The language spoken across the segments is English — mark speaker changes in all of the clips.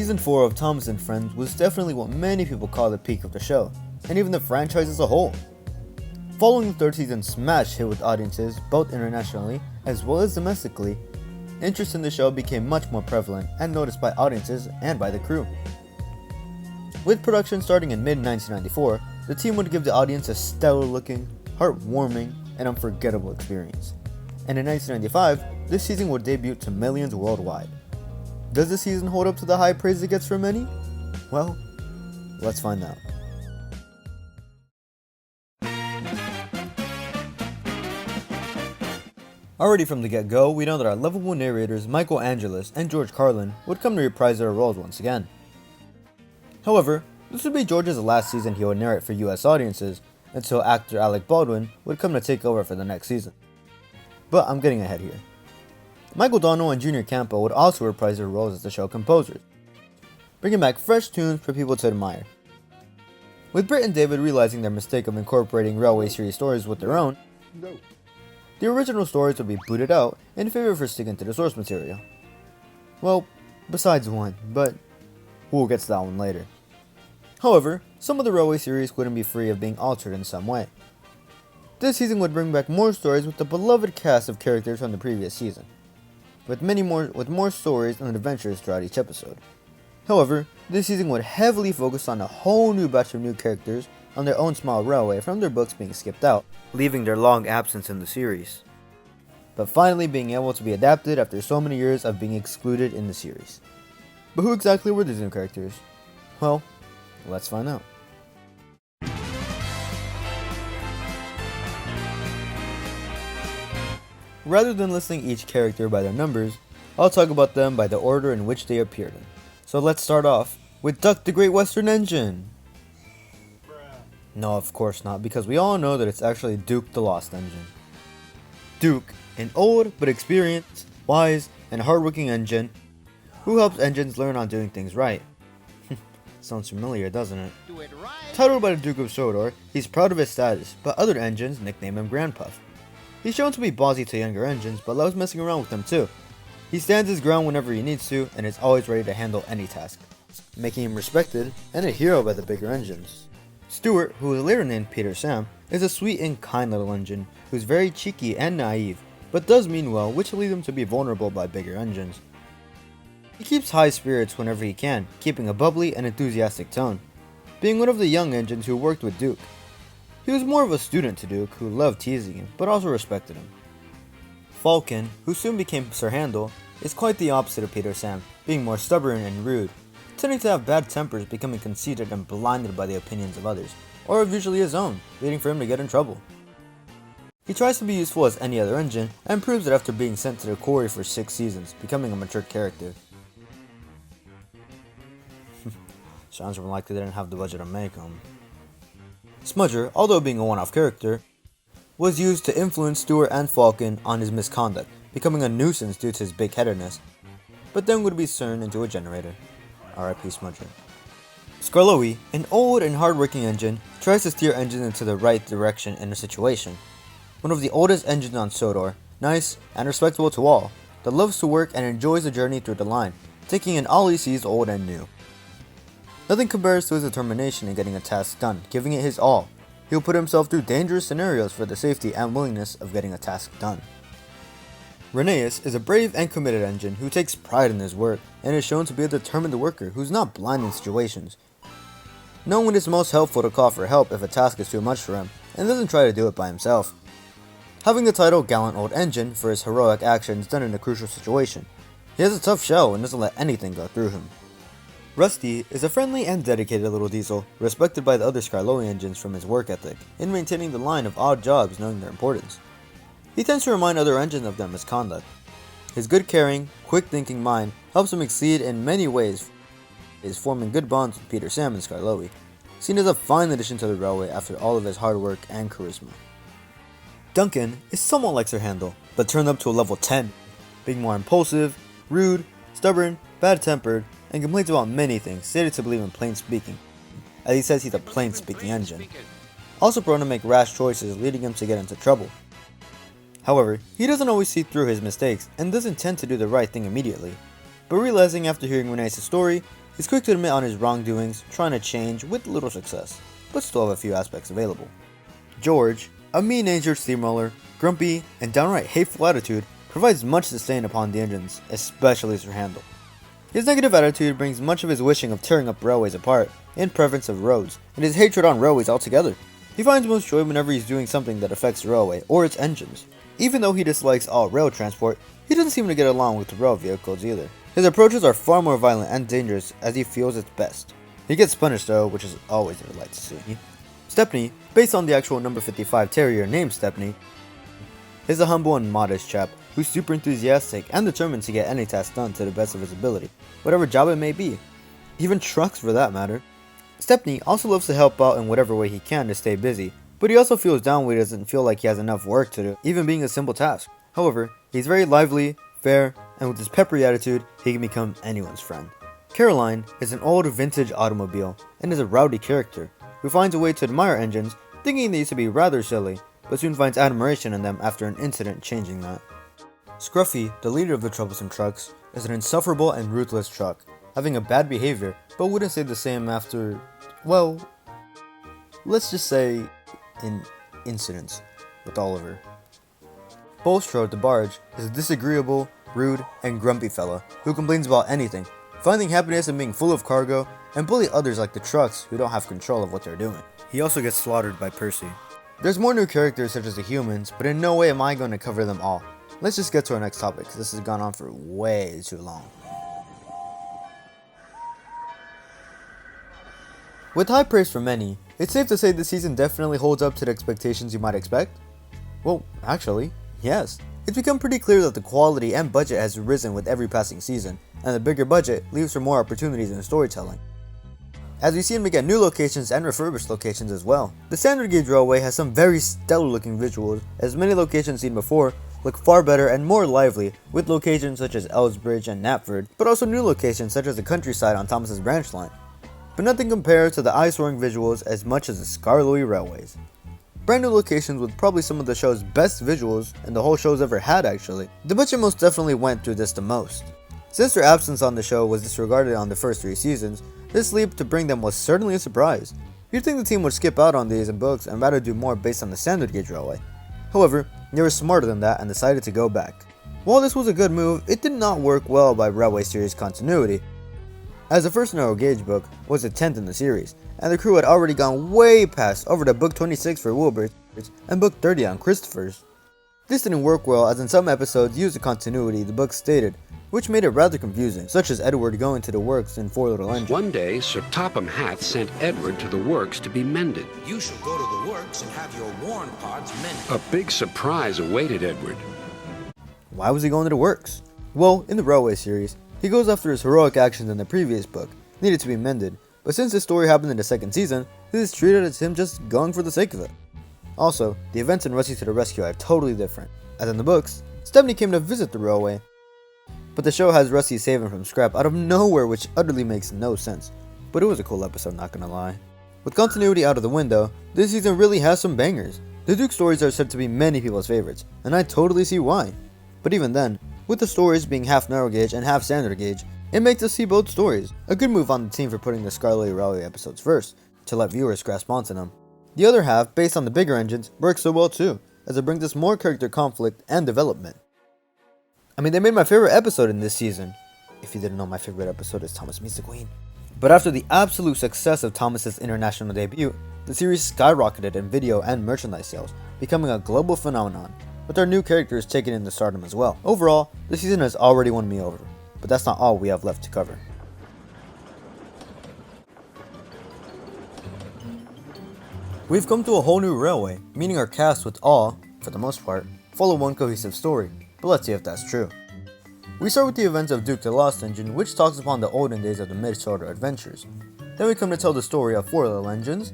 Speaker 1: Season 4 of Thomas and Friends was definitely what many people call the peak of the show, and even the franchise as a whole. Following the third season's smash hit with audiences both internationally as well as domestically, interest in the show became much more prevalent and noticed by audiences and by the crew. With production starting in mid-1994, the team would give the audience a stellar-looking, heartwarming, and unforgettable experience. And in 1995, this season would debut to millions worldwide. Does the season hold up to the high praise it gets from many? Well, let's find out. Already from the get-go, we know that our lovable narrators Michael Angelis and George Carlin would come to reprise their roles once again. However, this would be George's last season he would narrate for US audiences until actor Alec Baldwin would come to take over for the next season. But I'm getting ahead here. Michael Donnell and Junior Campo would also reprise their roles as the show composers, bringing back fresh tunes for people to admire. With Britt and David realizing their mistake of incorporating Railway series stories with their own, the original stories would be booted out in favor for sticking to the source material. Well, besides one, but we'll get to that one later. However, some of the Railway series wouldn't be free of being altered in some way. This season would bring back more stories with the beloved cast of characters from the previous season, with more stories and adventures throughout each episode. However, this season would heavily focus on a whole new batch of new characters on their own small railway from their books being skipped out, leaving their long absence in the series, but finally being able to be adapted after so many years of being excluded in the series. But who exactly were these new characters? Well, let's find out. Rather than listing each character by their numbers, I'll talk about them by the order in which they appeared in. So let's start off with Duck the Great Western Engine. No, of course not, because we all know that it's actually Duke the Lost Engine. Duke, an old but experienced, wise, and hardworking engine who helps engines learn on doing things right. Sounds familiar, doesn't it?
Speaker 2: Do it right.
Speaker 1: Titled by the Duke of Sodor, he's proud of his status, but other engines nickname him Grandpuff. He's shown to be bossy to younger engines, but loves messing around with them too. He stands his ground whenever he needs to, and is always ready to handle any task, making him respected and a hero by the bigger engines. Stuart, who is later named Peter Sam, is a sweet and kind little engine who's very cheeky and naive, but does mean well, which leads him to be vulnerable by bigger engines. He keeps high spirits whenever he can, keeping a bubbly and enthusiastic tone, being one of the young engines who worked with Duke. He was more of a student to Duke, who loved teasing him, but also respected him. Falcon, who soon became Sir Handel, is quite the opposite of Peter Sam, being more stubborn and rude, tending to have bad tempers, becoming conceited and blinded by the opinions of others, or of usually his own, leading for him to get in trouble. He tries to be useful as any other engine, and proves it after being sent to the quarry for 6 seasons, becoming a mature character. Sounds more like they didn't have the budget to make him. Smudger, although being a one-off character, was used to influence Stuart and Falcon on his misconduct, becoming a nuisance due to his big-headedness, but then would be turned into a generator. R.I.P. Smudger. Skarloey, an old and hard-working engine, tries to steer engines into the right direction in a situation. One of the oldest engines on Sodor, nice and respectable to all, that loves to work and enjoys the journey through the line, taking in all he sees old and new. Nothing compares to his determination in getting a task done, giving it his all. He'll put himself through dangerous scenarios for the safety and willingness of getting a task done. Rheneas is a brave and committed engine who takes pride in his work and is shown to be a determined worker who's not blind in situations. Known when it's most helpful to call for help if a task is too much for him, and doesn't try to do it by himself. Having the title Gallant Old Engine for his heroic actions done in a crucial situation, he has a tough shell and doesn't let anything go through him. Rusty is a friendly and dedicated little diesel, respected by the other Skarloey engines from his work ethic in maintaining the line of odd jobs knowing their importance. He tends to remind other engines of their misconduct. His good caring, quick thinking mind helps him exceed in many ways, is forming good bonds with Peter Sam and Skarloey, seen as a fine addition to the railway after all of his hard work and charisma. Duncan is somewhat like Sir Handel, but turned up to a level 10, being more impulsive, rude, stubborn, bad-tempered, and complains about many things, stated to believe in plain speaking, as he says he's a plain speaking engine. Also prone to make rash choices, leading him to get into trouble. However, he doesn't always see through his mistakes and doesn't tend to do the right thing immediately, but realizing after hearing Renee's story, He's quick to admit on his wrongdoings, trying to change with little success, but still have a few aspects available. George, a mean-natured steamroller, grumpy, and downright hateful attitude, provides much disdain upon the engines, especially Sir Handel. His negative attitude brings much of his wishing of tearing up railways apart, in preference of roads, and his hatred on railways altogether. He finds most joy whenever he's doing something that affects the railway or its engines. Even though he dislikes all rail transport, he doesn't seem to get along with the rail vehicles either. His approaches are far more violent and dangerous as he feels it's best. He gets punished though, which is always a delight to see. Stepney, based on the actual number 55 terrier named Stepney, is a humble and modest chap who's super enthusiastic and determined to get any task done to the best of his ability, whatever job it may be, even trucks for that matter. Stepney also loves to help out in whatever way he can to stay busy, but he also feels down when he doesn't feel like he has enough work to do, even being a simple task. However, he's very lively, fair, and with his peppery attitude, he can become anyone's friend. Caroline is an old vintage automobile and is a rowdy character who finds a way to admire engines, thinking they used to be rather silly, but soon finds admiration in them after an incident changing that. Scruffy, the leader of the troublesome trucks, is an insufferable and ruthless truck, having a bad behavior, but wouldn't say the same after, well, let's just say, in incidents with Oliver. Bulstrode the barge is a disagreeable, rude, and grumpy fella who complains about anything, finding happiness in being full of cargo, and bully others like the trucks who don't have control of what they're doing. He also gets slaughtered by Percy. There's more new characters such as the humans, but in no way am I going to cover them all. Let's just get to our next topic, because this has gone on for way too long. With high praise from many, it's safe to say this season definitely holds up to the expectations you might expect. Well, actually, yes. It's become pretty clear that the quality and budget has risen with every passing season, and the bigger budget leaves for more opportunities in storytelling. As we see him get new locations and refurbished locations as well. The standard gauge railway has some very stellar looking visuals, as many locations seen before look far better and more lively, with locations such as Elsbridge and Knapford, but also new locations such as the countryside on Thomas's branch line. But nothing compares to the eye-soaring visuals as much as the Skarloey railways. Brand new locations with probably some of the show's best visuals and the whole show's ever had actually. The budget most definitely went through this the most. Since their absence on the show was disregarded on the first 3 seasons, this leap to bring them was certainly a surprise. You'd think the team would skip out on these in books and rather do more based on the standard gauge railway. However, they were smarter than that and decided to go back. While this was a good move, it did not work well by railway series continuity, as the first narrow gauge book was the 10th in the series, and the crew had already gone way past over to book 26 for Wilbur's and book 30 on Christopher's. This didn't work well, as in some episodes used the continuity the book stated, which made it rather confusing, such as Edward going to the works in Four Little Engines.
Speaker 2: One day, Sir Topham Hatt sent Edward to the works to be mended.
Speaker 3: You shall go to the works and have your worn parts mended.
Speaker 2: A big surprise awaited Edward.
Speaker 1: Why was he going to the works? Well, in the Railway series, he goes after his heroic actions in the previous book, needed to be mended, but since this story happened in the second season, this is treated as him just going for the sake of it. Also, the events in Rusty to the Rescue are totally different, as in the books, Stepney came to visit the railway, but the show has Rusty save him from scrap out of nowhere, which utterly makes no sense, but it was a cool episode, not gonna lie. With continuity out of the window, this season really has some bangers. The Duke stories are said to be many people's favorites, and I totally see why. But even then, with the stories being half narrow gauge and half standard gauge, it makes us see both stories. A good move on the team for putting the Skarloey Railway episodes first, to let viewers grasp onto them. The other half, based on the bigger engines, works so well too, as it brings us more character conflict and development. I mean, they made my favorite episode in this season. If you didn't know, my favorite episode is Thomas Meets the Queen. But after the absolute success of Thomas's international debut, the series skyrocketed in video and merchandise sales, becoming a global phenomenon, with our new characters taking in the stardom as well. Overall, the season has already won me over, but that's not all we have left to cover. We've come to a whole new railway, meaning our cast would all, for the most part, follow one cohesive story, but let's see if that's true. We start with the events of Duke the Lost Engine, which talks upon the olden days of the Mid-Shoulder adventures. Then we come to tell the story of Four Little Engines,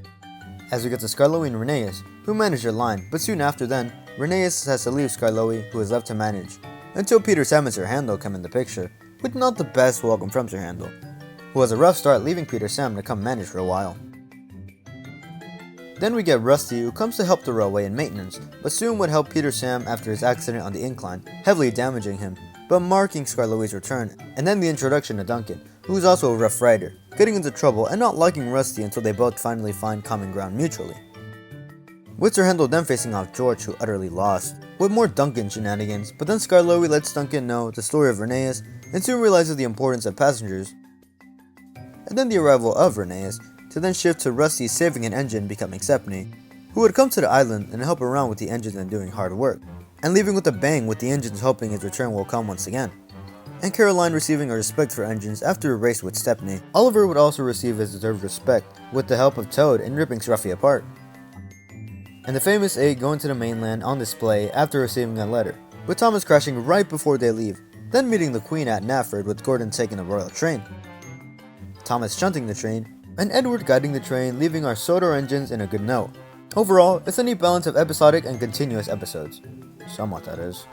Speaker 1: as we get to Skarloey and Rheneas, who manage their line, but soon after then, Rheneas has to leave Skarloey, who is left to manage, until Peter Sam and Sir Handel come in the picture, with not the best welcome from Sir Handel, who has a rough start leaving Peter Sam to come manage for a while. Then we get Rusty, who comes to help the railway in maintenance, but soon would help Peter Sam after his accident on the incline, heavily damaging him, but marking Skarloey's return, and then the introduction to Duncan, who is also a Rough Rider, getting into trouble and not liking Rusty until they both finally find common ground mutually. With Sir Handel then facing off George, who utterly lost, with more Duncan shenanigans, but then Skarloey lets Duncan know the story of Rheneas and soon realizes the importance of passengers, and then the arrival of Rheneas, to then shift to Rusty saving an engine becoming Sepney, who would come to the island and help around with the engines and doing hard work, and leaving with a bang with the engines hoping his return will come once again. And Caroline receiving a respect for engines after a race with Stepney. Oliver would also receive his deserved respect with the help of Toad in ripping Scruffy apart. And the famous 8 going to the mainland on display after receiving a letter, with Thomas crashing right before they leave, then meeting the Queen at Nafford with Gordon taking the royal train, Thomas shunting the train, and Edward guiding the train, leaving our Sodor engines in a good note. Overall, it's a neat balance of episodic and continuous episodes. Somewhat, that is.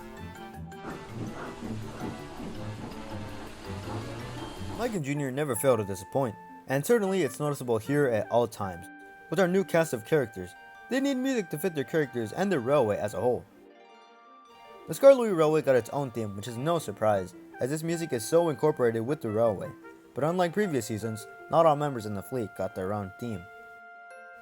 Speaker 1: Mike and Jr. never fail to disappoint, and certainly it's noticeable here at all times. With our new cast of characters, they need music to fit their characters and their railway as a whole. The Skarloey Railway got its own theme, which is no surprise, as this music is so incorporated with the railway, but unlike previous seasons, not all members in the fleet got their own theme.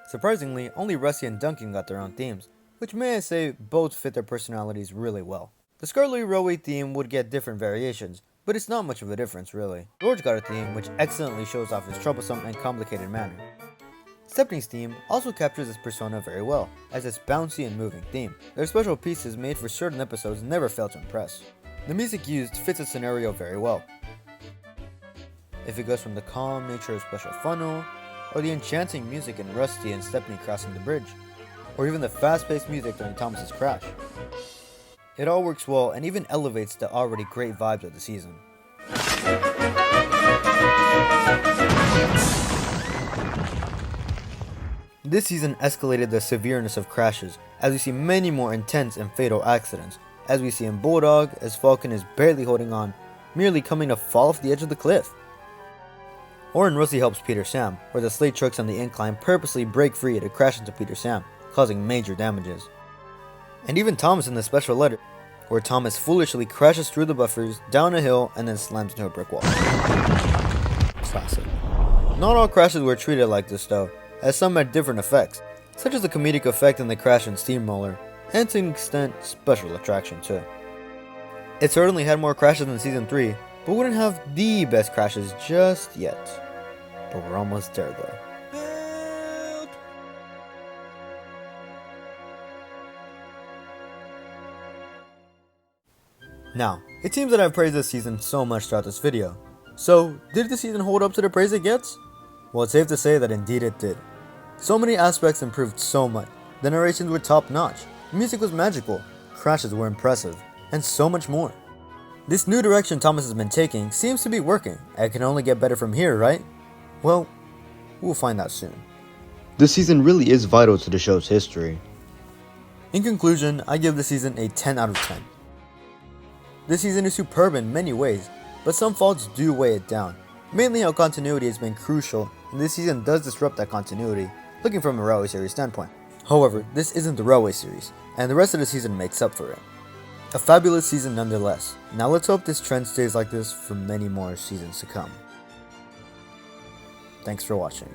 Speaker 1: Surprisingly, only Rusty and Duncan got their own themes, which may I say both fit their personalities really well. The Skarloey Railway theme would get different variations, but it's not much of a difference really. George got a theme which excellently shows off his troublesome and complicated manner. Stepney's theme also captures his persona very well, as its bouncy and moving theme. Their special pieces made for certain episodes never fail to impress. The music used fits the scenario very well. If it goes from the calm nature of Special Funnel, or the enchanting music in Rusty and Stepney crossing the bridge, or even the fast-paced music during Thomas's crash. It all works well and even elevates the already great vibes of the season. This season escalated the severeness of crashes, as we see many more intense and fatal accidents, as we see in Bulldog, as Falcon is barely holding on, merely coming to fall off the edge of the cliff. Or in Rusty Helps Peter Sam, where the slate trucks on the incline purposely break free to crash into Peter Sam, causing major damages. And even Thomas in the special letter, where Thomas foolishly crashes through the buffers, down a hill, and then slams into a brick wall. Classic. Not all crashes were treated like this though, as some had different effects, such as the comedic effect in the crash in Steamroller, and to an extent, special attraction too. It certainly had more crashes than Season 3, but wouldn't have the best crashes just yet. But we're almost there though.
Speaker 3: Help!
Speaker 1: Now, it seems that I've praised this season so much throughout this video. So, did the season hold up to the praise it gets? Well, it's safe to say that indeed it did. So many aspects improved so much. The narrations were top notch, the music was magical, crashes were impressive, and so much more. This new direction Thomas has been taking seems to be working, and it can only get better from here, right? Well, we'll find out soon. This season really is vital to the show's history. In conclusion, I give this season a 10 out of 10. This season is superb in many ways, but some faults do weigh it down. Mainly how continuity has been crucial, and this season does disrupt that continuity, looking from a Railway series standpoint. However, this isn't the Railway series, and the rest of the season makes up for it. A fabulous season nonetheless. Now let's hope this trend stays like this for many more seasons to come. Thanks for watching.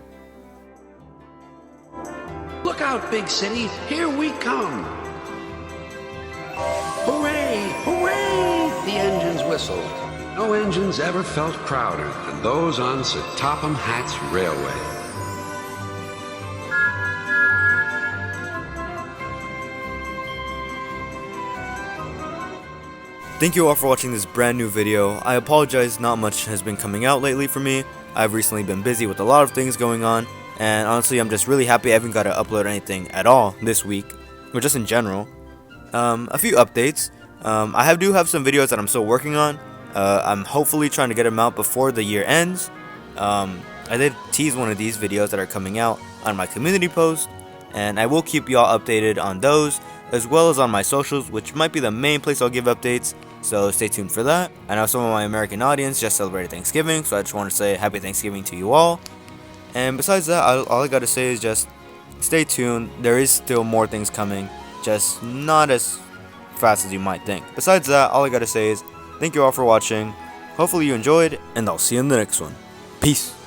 Speaker 2: Look out, big city, here we come. Hooray, hooray, the engines whistled. No engines ever felt prouder than those on Sir Topham Hatt's railway.
Speaker 1: Thank you all for watching this brand new video. I apologize, not much has been coming out lately for me. I've recently been busy with a lot of things going on, and honestly I'm just really happy I haven't got to upload anything at all this week, or just in general. A few updates. I do have some videos that I'm still working on. I'm hopefully trying to get them out before the year ends. I did tease one of these videos that are coming out on my community post, and I will keep y'all updated on those, as well as on my socials, which might be the main place I'll give updates, so stay tuned for that. I know some of my American audience just celebrated Thanksgiving, so I just want to say happy Thanksgiving to you all. And besides that, all I gotta say is just stay tuned. There is still more things coming, just not as fast as you might think. Besides that, all I gotta say is thank you all for watching. Hopefully you enjoyed, and I'll see you in the next one. Peace.